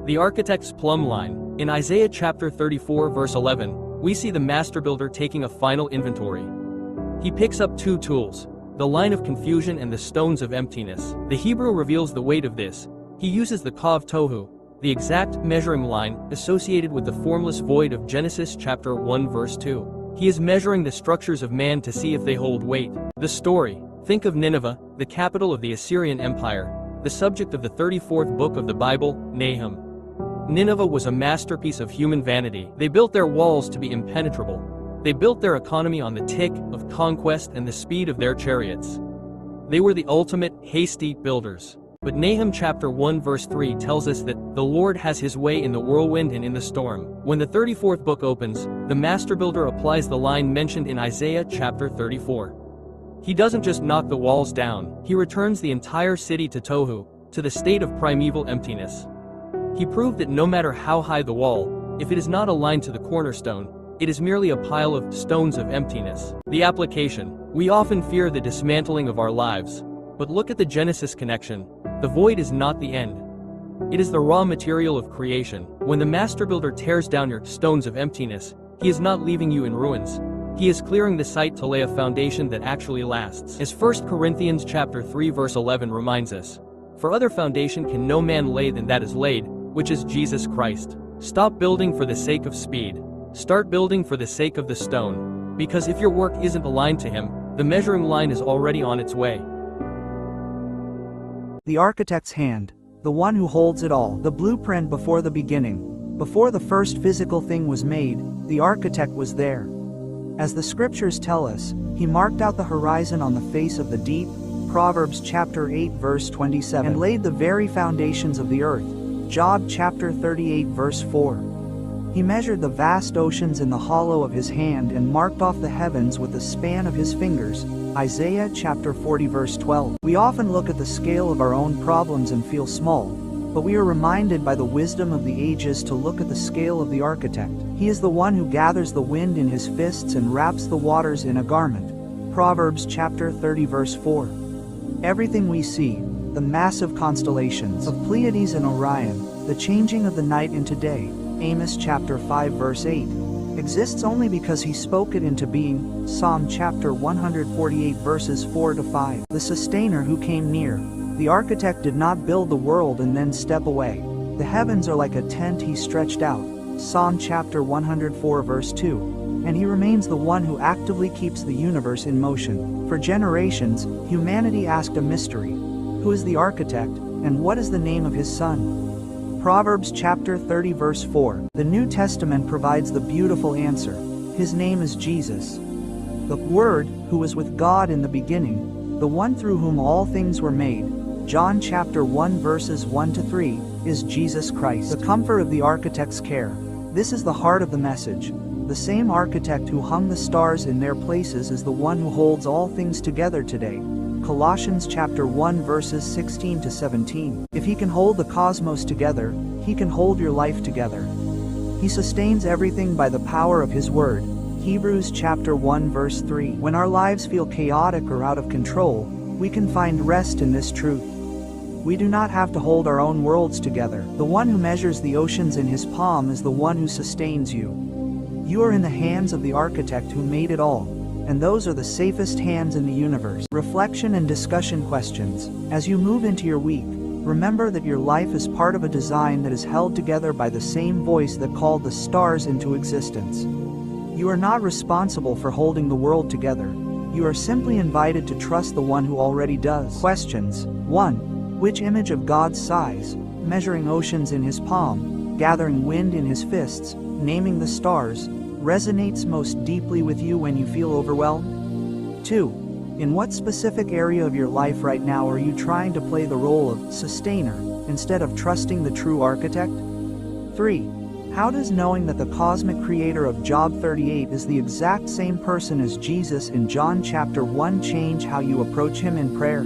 The architect's plumb line. In Isaiah chapter 34 verse 11, we see the master builder taking a final inventory. He picks up two tools, the line of confusion and the stones of emptiness. The Hebrew reveals the weight of this. He uses the kav tohu, the exact measuring line associated with the formless void of Genesis chapter 1 verse 2. He is measuring the structures of man to see if they hold weight. The story. Think of Nineveh, the capital of the Assyrian Empire, the subject of the 34th book of the Bible, Nahum. Nineveh was a masterpiece of human vanity. They built their walls to be impenetrable. They built their economy on the tick of conquest and the speed of their chariots. They were the ultimate, hasty builders. But Nahum chapter 1 verse 3 tells us that the Lord has his way in the whirlwind and in the storm. When the 34th book opens, the master builder applies the line mentioned in Isaiah chapter 34. He doesn't just knock the walls down, he returns the entire city to tohu, to the state of primeval emptiness. He proved that no matter how high the wall, if it is not aligned to the cornerstone, it is merely a pile of stones of emptiness. The application. We often fear the dismantling of our lives. But look at the Genesis connection. The void is not the end. It is the raw material of creation. When the master builder tears down your stones of emptiness, he is not leaving you in ruins. He is clearing the site to lay a foundation that actually lasts. As 1 Corinthians chapter 3 verse 11 reminds us, for other foundation can no man lay than that is laid, which is Jesus Christ. Stop building for the sake of speed. Start building for the sake of the stone. Because if your work isn't aligned to him, the measuring line is already on its way. The architect's hand, the one who holds it all, the blueprint before the beginning. Before the first physical thing was made, the architect was there. As the scriptures tell us, he marked out the horizon on the face of the deep, Proverbs chapter 8 verse 27, and laid the very foundations of the earth, Job chapter 38 verse 4. He measured the vast oceans in the hollow of his hand and marked off the heavens with the span of his fingers, Isaiah chapter 40 verse 12. We often look at the scale of our own problems and feel small, but we are reminded by the wisdom of the ages to look at the scale of the architect. He is the one who gathers the wind in his fists and wraps the waters in a garment, Proverbs chapter 30 verse 4. Everything we see, the massive constellations of Pleiades and Orion, the changing of the night into day, Amos chapter 5 verse 8, exists only because he spoke it into being, Psalm chapter 148 verses 4 to 5. The sustainer who came near. The architect did not build the world and then step away. The heavens are like a tent he stretched out, Psalm chapter 104 verse 2, and he remains the one who actively keeps the universe in motion. For generations, humanity asked a mystery. Who is the architect, and what is the name of his son? Proverbs chapter 30 verse 4. The New Testament provides the beautiful answer. His name is Jesus. The Word, who was with God in the beginning, the one through whom all things were made, John chapter 1 verses 1 to 3, is Jesus Christ. The comfort of the architect's care. This is the heart of the message. The same architect who hung the stars in their places is the one who holds all things together today. Colossians chapter 1 verses 16 to 17. If he can hold the cosmos together, he can hold your life together. He sustains everything by the power of his word. Hebrews chapter 1 verse 3. When our lives feel chaotic or out of control, we can find rest in this truth. We do not have to hold our own worlds together. The one who measures the oceans in his palm is the one who sustains you. You are in the hands of the architect who made it all. And those are the safest hands in the universe. Reflection and discussion questions. As you move into your week, remember that your life is part of a design that is held together by the same voice that called the stars into existence. You are not responsible for holding the world together. You are simply invited to trust the one who already does. Questions. 1. Which image of God's size, measuring oceans in his palm, gathering wind in his fists, naming the stars, resonates most deeply with you when you feel overwhelmed? 2. In what specific area of your life right now are you trying to play the role of sustainer instead of trusting the true architect? 3. How does knowing that the cosmic creator of Job 38 is the exact same person as Jesus in John chapter 1 change how you approach him in prayer?